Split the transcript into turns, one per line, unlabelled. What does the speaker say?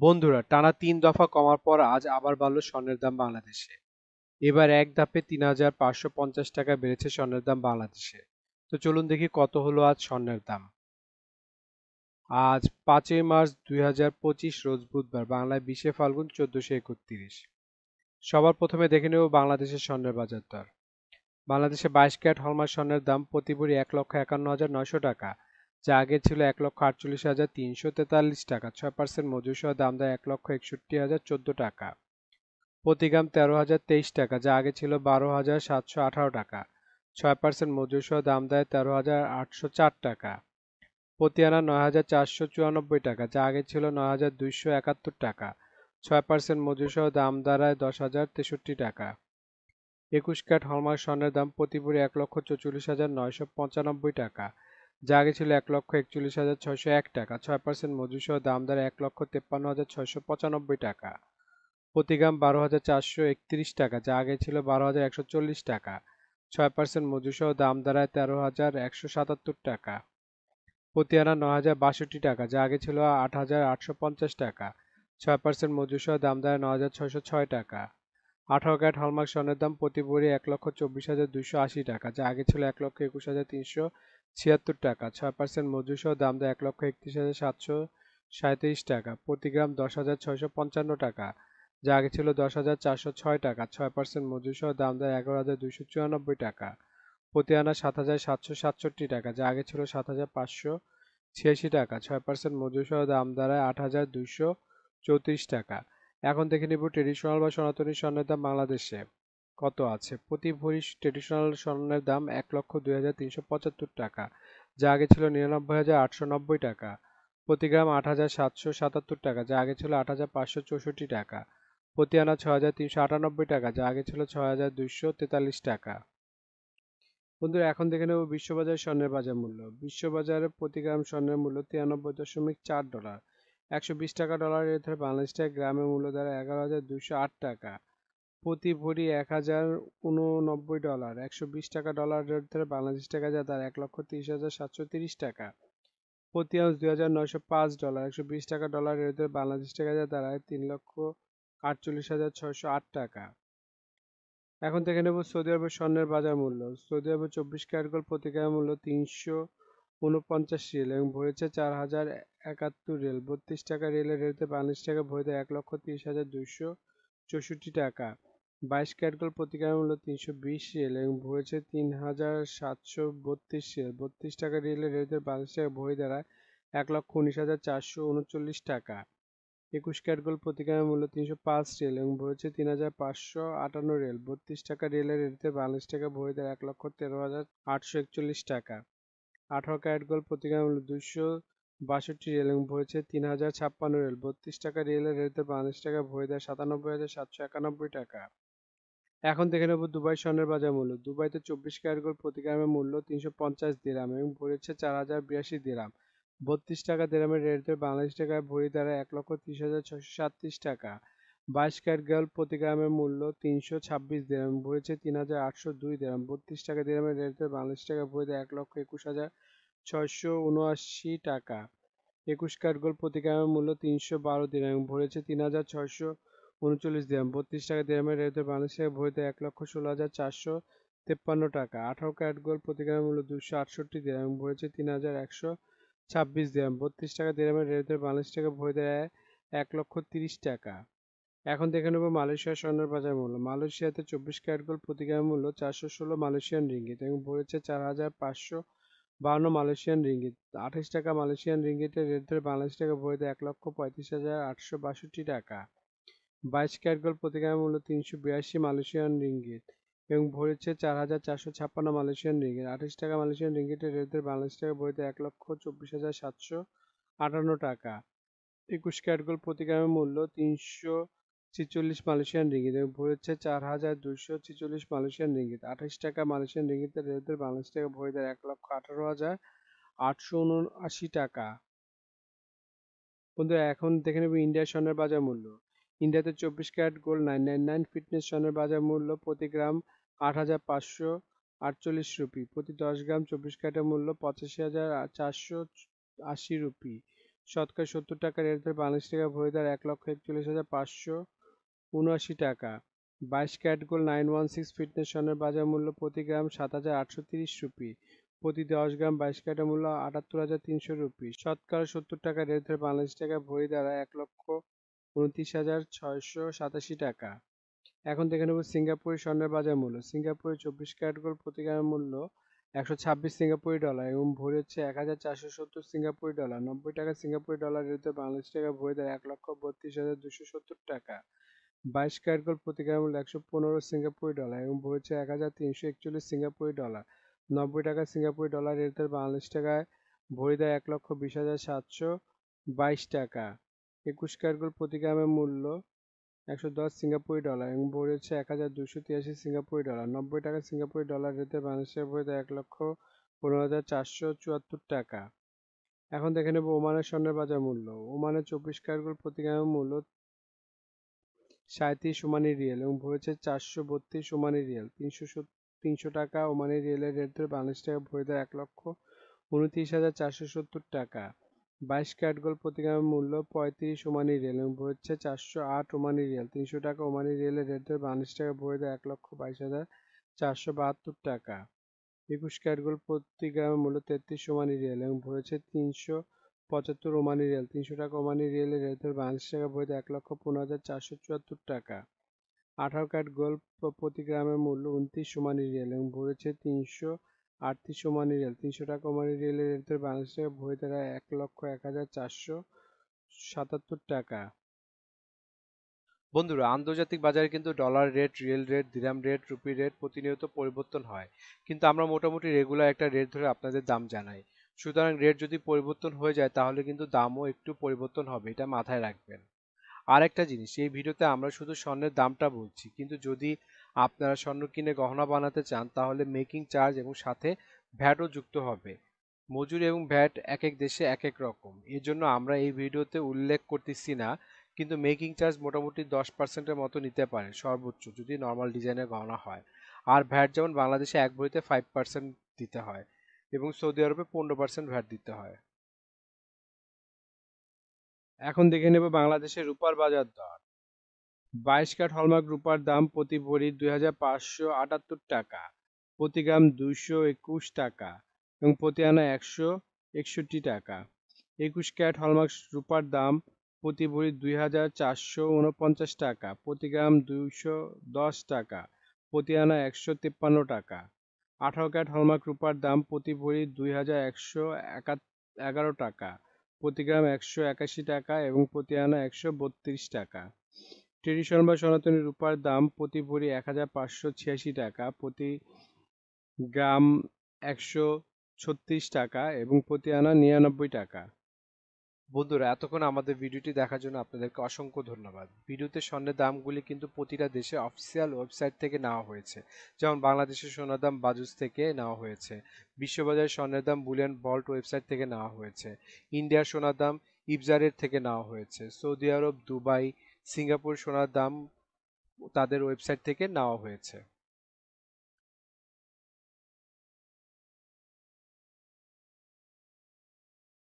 বন্ধুরা, টানা ৩ দফা কমার পর আজ আবার বাড়ল স্বর্ণের দাম বাংলাদেশে। এবার এক ধাপে ৩,৫৫০ টাকা বেড়েছে স্বর্ণের দাম বাংলাদেশে। তো চলুন দেখি কত হলো আজ স্বর্ণের দাম। আজ ৫ই মার্চ ২০২৫ রোজ বুধবার, বাংলায় ২০শে ফাল্গুন ১৪৩১। সবার প্রথমে দেখে নেব বাংলাদেশের স্বর্ণের বাজার দর। বাংলাদেশে ২২ ক্যারেট হলমার্ক স্বর্ণের দাম প্রতি ভরি ১,৫১,৯০০ টাকা, যা আগে ছিল ১,৪৮,৩৪৩ টাকা। ৬% মজুরি সহ দাম দেয় ১,৬১,০১৪ টাকা। প্রতি গ্রাম ১৩,০২৩ টাকা, যা আগে ছিল ১২,৭১৮ টাকা। ৬% মজুরি সহ দাম দেয় ১৩,৮০৪ টাকা। প্রতি আনা ৯,৪৯৪ টাকা, যা আগে ছিল ৯,২৭১ টাকা। ৬% মজুরি সহ দাম দাঁড়ায় ১০,০৬৩ টাকা। ২১ ক্যারেট হলমার্ক স্বর্ণের দাম প্রতি ভরি ১,৪৪,৯৯৫ টাকা, যা আগে ছিল ১,৪১,৬০১ টাকা। ৬% মজুরি সহ দাম দাঁড়ায় ১,৫৩,৬৯৫ টাকা। প্রতি গ্রাম ১২,৪৩১ টাকা, যা আগে ছিল ১২,১৪০ টাকা। ৬% মজুরি সহ দাম দাঁড়ায় ১৩,১৭৭ টাকা। প্রতি আনা ৯,০৬২ টাকা, যা আগে ছিল ৮,৮৫০ টাকা। ৬% মজুরি সহ দাম দাঁড়ায় ৯,৬০৬ টাকা। ১৮ ক্যারেট হলমার্ক স্বর্ণের দাম প্রতি ভরি ১,২৪,২৮০ টাকা, যা আগে ছিল ১,২১,৩৭৬ টাকা। ৬% মজুরি সহ দাম দেয় ১,৩১,৭৩৭ টাকা। প্রতি গ্রাম ১০,৬৫৫ টাকা, যা আগে ছিল ১০,৪০৬ টাকা। ৬% মজুরি সহ দাম দেয় ১১,২৯৪ টাকা। প্রতি আনা ৭,৭৬৭ টাকা, যা আগে ছিল ৭,৫৮৬ টাকা। ৬% মজুরি সহ দাম দাঁড়ায় ৮,২৩৪ টাকা। এখন দেখে নিব ট্রেডিশনাল বা সনাতনী স্বর্ণের দাম বাংলাদেশে কত আছে। প্রতি ভরি ট্রেডিশনাল স্বর্ণের দাম ১,০২,৩৭৫ টাকা, যা আগে ছিল ৯৯,৮৯০ টাকা। প্রতি গ্রাম ৮,৭৭৭ টাকা, যা আগে ছিল ৮,৫৬৪ টাকা। প্রতি আনা ৬,৩৯৮ টাকা, যা আগে ছিল ৬,২৪৩ টাকা। বন্ধুরা, এখন দেখে নেব বিশ্ববাজারে স্বর্ণের বাজার মূল্য। বিশ্ববাজারে প্রতি গ্রাম স্বর্ণের মূল্য ৯৩.৪ ডলার। ১২০ টাকা ডলার রেট ধরে বাংলাদেশ টাকা গ্রামের মূল্য দাঁড়ায় ১১,২০৮ টাকা। প্রতি ভরি ১,০৮৯ ডলার। ১২০ টাকা ডলার রেট ধরে বাংলাদেশ টাকা যা দাঁড়ায় ১,৩০,৭৩০ টাকা। প্রতি আউন্স ২,৯০৫ ডলার। ১২০ টাকা ডলার রেট ধরে বাংলাদেশ টাকা যা দাঁড়ায় ৩,৪৮,৬০৮ টাকা। এখন দেখে নেব সৌদি আরবের স্বর্ণের বাজার মূল্য। সৌদি আরবের ২৪ ক্যারেট গোল্ড প্রতি গ্রামের মূল্য ৩৪৯ রিয়াল এবং ভরেছে ৪,০৭১ রিয়াল। ৩২ টাকা রিয়ালের রেটে বাংলাদেশ টাকা ভরে দেয় ১,৩০,২৬৪ টাকা। ২২ ক্যারেট গোল্ড প্রতি গ্রামের মূল্য ৩২০ রিয়াল এবং ভরেছে ৩,৭৩২ রিয়াল। ৩২ টাকা রিয়ালের রেটে বাংলাদেশ টাকা ভরে দাঁড়ায় ১,১৯,৪৩৯ টাকা। ২১ ক্যারেট গোল্ড প্রতি গ্রামের মূল্য ৩০৫ রিয়াল এবং ভরেছে ৩,৫৫৮ রিয়াল। ৩২ টাকা রিয়ালের রেটে বাংলাদেশ টাকা ভরে দেয় ১,১৩,৮৪১ টাকা। ১৮ ক্যারেট গোল্ড প্রতি গ্রামের মূল্য ২৬২ রিয়াল এবং ভরেছে ৩,০৫৬ রিয়াল। ৩২ টাকা রিয়ালের রেটে বাংলাদেশ টাকা ভরে দেয় ৯৭,৭৯১ টাকা। এখন দেখে নেব দুবাই স্বর্ণের বাজার মূল্য। দুবাইতে ২৪ ক্যারেট গোল্ড প্রতি গ্রামের মূল্য ৩৫০ দিরহাম এবং ভরেছে ৪,০৮২ দিরহাম। ৩২ টাকা দিরহামের রেট ধরে বাংলাদেশ টাকায় ভরি দাঁড়ায় ১,৩০,৬৩৭ টাকা। ২২ ক্যারেট গোল্ড প্রতি গ্রামের মূল্য ৩২৬ দিরহাম এবং ভরেছে ৩,৮০২ দিরহাম। ৩২ টাকা দিরহামের রেট ধরে বাংলাদেশ টাকায় ভরি দেয় ১,২১,৬৭৯ টাকা। ২১ ক্যারেট গোল্ড প্রতি গ্রামের মূল্য ৩১২ দিরহাম এবং ভরেছে ৩,৬৩৯ দিরহাম। ৩২ টাকা দিরহামের রেট ধরে বাংলাদেশ টাকায় ভরি দেয় ১,১৬,৪৫৩ টাকা। ১৮ ক্যারেট গোল্ড প্রতি গ্রামের মূল্য ২৬৮ দিরহাম এবং ভরেছে ৩,১২৬ দিরহাম। ৩২ টাকা দিরহামের রেট ধরে বাংলাদেশ টাকায় ভরি দেয় ১,৩০ টাকা। এখন দেখে নেব মালয়েশিয়ার স্বর্ণের বাজার মূল্য। মালয়েশিয়াতে ২৪ ক্যারেট গোল্ড প্রতি গ্রামের মূল্য ৪১৬ মালয়েশিয়ান রিঙ্গিত এবং ভরেছে ৪,৫৫২ মালয়েশিয়ান রিঙ্গিত। ২৮ টাকা মালয়েশিয়ান রিঙ্গিতের রেট ধরে বাংলাদেশ টাকা ভরে দেয় ১,৩৫,৮৬২ টাকা। ২২ ক্যারেট গোল্ড প্রতি গ্রামের মূল্য ৩৮২ মালয়েশিয়ান রিঙ্গিত এবং ভরেছে ৪,৪৫৬ মালয়েশিয়ান রিঙ্গিত। ২৮ টাকা মালয়েশিয়ান রিঙ্গিতের রেট ধরে বাংলাদেশ টাকা ভরে দেয় ১,২৪,৭৫৮ টাকা। ২১ ক্যারেট গোল্ড প্রতি গ্রামের মূল্য ৩৪৬ মালয়েশিয়ান রিঙ্গিত এবং ভরেছে ৪,২৪৬ মালয়েশিয়ান রিঙ্গিত। ২৮ টাকা মালয়েশিয়ান রিঙ্গিতের রেট ধরে বাংলাদেশ টাকা ভরে দেয় ১,১৮,৮৭৯ টাকা। বন্ধুরা, এখন দেখে নেব ইন্ডিয়ার স্বর্ণের বাজার মূল্য। ইন্ডিয়াতে ২৪ ক্যারেট গোল্ড ৯৯৯ ফিটনেস স্বর্ণের বাজার মূল্য প্রতি গ্রাম ৮,৫৪৮ রুপি। প্রতি ১০ গ্রাম ২৪ ক্যারেটের মূল্য ৮৫,৪৮০ রুপি। শতকরা 70 টাকা রেট ধরে বাংলাদেশ টাকা ভরি দ্বার 1,41,579 টাকা। 22 ক্যারেট গোল্ড 916 ফিটনেস স্বর্ণের বাজার মূল্য প্রতি গ্রাম 7,830 রুপি। প্রতি 10 গ্রাম 22 ক্যারেটের মূল্য 78,300 রুপি। শতকরা 70 টাকা রেট ধরে বাংলাদেশ টাকা ভরি দ্বারা 1,29,687 টাকা। এখন দেখে নেব সিঙ্গাপুরি স্বর্ণের বাজার মূল্য। সিঙ্গাপুরে 24 ক্যারেট গোল্ড প্রতি গ্রামের মূল্য 126 সিঙ্গাপুরি ডলার এবং ভরি হচ্ছে 1,470 সিঙ্গাপুরি ডলার। 90 টাকা সিঙ্গাপুরি ডলার বিরুদ্ধে বাংলাদেশ টাকা ভরি দ্বারা 1,32,270 টাকা। 22 ক্যারেট গোল্ড প্রতি গ্রামের মূল্য 115 সিঙ্গাপুরি ডলার এবং ভরি হচ্ছে 1,341 সিঙ্গাপুরি ডলার। 90 টাকা সিঙ্গাপুরি ডলার বিরুদ্ধে বাংলাদেশ টাকায় ভরি দ্বারা 1,20,722 টাকা। 21 ক্যারেট গোল্ড প্রতি গ্রামের মূল্য 110 সিঙ্গাপুরি ডলার এবং ভরি হচ্ছে 1,283 সিঙ্গাপুরি ডলার। 90 টাকা সিঙ্গাপুরি ডলার রেটে বাংলাদেশের ভরি 1,15,474 টাকা। এখন দেখে নেব ওমানের স্বর্ণের বাজার মূল্য। ওমানের 24 ক্যারেট গোল্ড প্রতি গ্রামের মূল্য 37 ওমানি রিয়েল এবং ভরি হচ্ছে 432 ওমানি রিয়েল। 300 টাকা ওমানি রিয়েলের রেট ধরে বাংলাদেশ টাকা ভরি 1,29,470 টাকা। 22 ক্যারেট গোল্ড প্রতি গ্রামের মূল্য 35 ওমানি রিয়েল এবং ভরি হচ্ছে 408 ওমানি রিয়েল। 300 টাকা ওমানি রিয়েলের রেট ধরে বাংলাদেশ টাকা ভরি 1,22,472 টাকা। 21 ক্যারেট গোল্ড প্রতি গ্রামের মূল্য 33 ওমানি রিয়েল এবং ভরি হচ্ছে 375 ওমানি রিয়েল। 300 টাকা ওমানি রিয়েলের রেট ধরে বাংলাদেশ টাকা ভরি 1,15,474 টাকা। 18 ক্যারেট গোল্ড প্রতি গ্রামের মূল্য 29 ওমানি রিয়েল এবং ভরি হচ্ছে 338 ওমানি রিয়েল। 300 টাকা ওমানি রিয়েলের রেট ধরে বাংলাদেশ টাকা ভরি দ্বারা 1,01,477 টাকা। বন্ধুরা, আন্তর্জাতিক বাজারে কিন্তু ডলার রেট, রিয়েল রেট, দিরহাম রেট, রুপি রেট প্রতিনিয়ত পরিবর্তন হয়, কিন্তু আমরা মোটামুটি রেগুলার একটা রেট ধরে আপনাদের দাম জানাই। সুতরাং রেট যদি পরিবর্তন হয়ে যায় তাহলে কিন্তু দামও একটু পরিবর্তন হবে, এটা মাথায় রাখবেন। আর একটা জিনিস, এই ভিডিওতে আমরা শুধু স্বর্ণের দামটা বলছি, কিন্তু যদি আপনারা স্বর্ণ কিনে গহনা বানাতে চান তাহলে মেকিং চার্জ এবং সাথে ভ্যাটও যুক্ত হবে। মজুরি এবং ভ্যাট এক এক দেশে এক এক রকম, এর জন্য আমরা এই ভিডিওতে উল্লেখ করতেছি না, কিন্তু মেকিং চার্জ মোটামুটি 10%-এর মতো নিতে পারে সর্বোচ্চ, যদি নর্মাল ডিজাইনের গহনা হয়। আর ভ্যাট যেমন বাংলাদেশে এক ভরিতে 5% দিতে হয় এবং সৌদি আরবে 15% ভ্যাট দিতে হয়। এখন দেখে নেব বাংলাদেশের রূপার বাজার দর। 22 ক্যারেট হলমার্ক রূপার দাম প্রতি ভরি 2,578 টাকা, প্রতি গ্রাম 221 টাকা এবং প্রতি আনা 161 টাকা। 21 ক্যারেট হলমার্ক রূপার দাম প্রতি ভরি 2,449 টাকা, প্রতি গ্রাম 210 টাকা, প্রতি আনা 153 টাকা। 18 ক্যারেট হলমার্ক রূপার দাম প্রতি ভরি 2,111 টাকা, প্রতি গ্রাম 181 টাকা এবং প্রতি আনা 132 টাকা। ট্রেডিশন বা সনাতনী রূপার দাম প্রতি ভরি 1,586 টাকা, প্রতি গ্রাম 136 টাকা এবং প্রতি আনা 99 টাকা। বন্ধুরা, এতক্ষণ আমাদের ভিডিওটি দেখার জন্য আপনাদেরকে অসংখ্য ধন্যবাদ। ভিডিওতে স্বর্ণের দামগুলি কিন্তু প্রতিটা দেশে অফিসিয়াল ওয়েবসাইট থেকে নেওয়া হয়েছে, যেমন বাংলাদেশের সোনার দাম বাজুস থেকে নেওয়া হয়েছে, বিশ্ববাজারের স্বর্ণের দাম বুলিয়ন ভল্ট ওয়েবসাইট থেকে নেওয়া হয়েছে, ইন্ডিয়ার সোনার দাম ইবজারের থেকে নেওয়া হয়েছে, সৌদি আরব, দুবাই, সিঙ্গাপুর সোনার দাম তাদের ওয়েবসাইট থেকে নেওয়া হয়েছে।